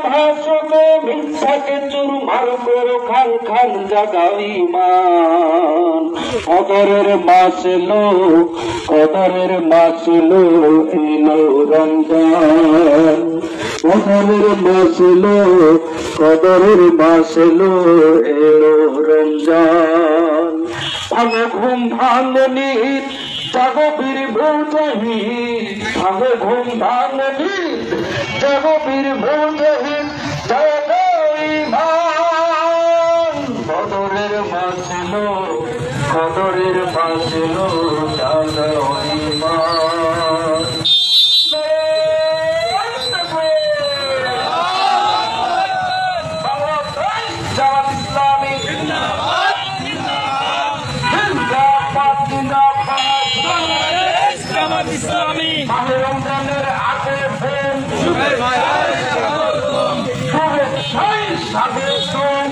ভাষকে মিথ্যাকে চুরমার করো খান খান জাগাও ঈমান কদরের মাস এলো কদরের মাস এলো এলো রমজান কদরের মাস এলো কদরের মাস এলো এলো রমজান ভাঙে ঘুম ভাঙনি জাগো বীর মুজাহিদ ভাঙে ঘুম ভাঙনি জাগো বীর মুজাহিদ জাগো ঈমান কদরের মাস এলো কদরের মাস এলো জাগো ঈমান ইসলামী মাহে রমজানের আগে ফোন শুভেচ্ছায় স্বাগতম।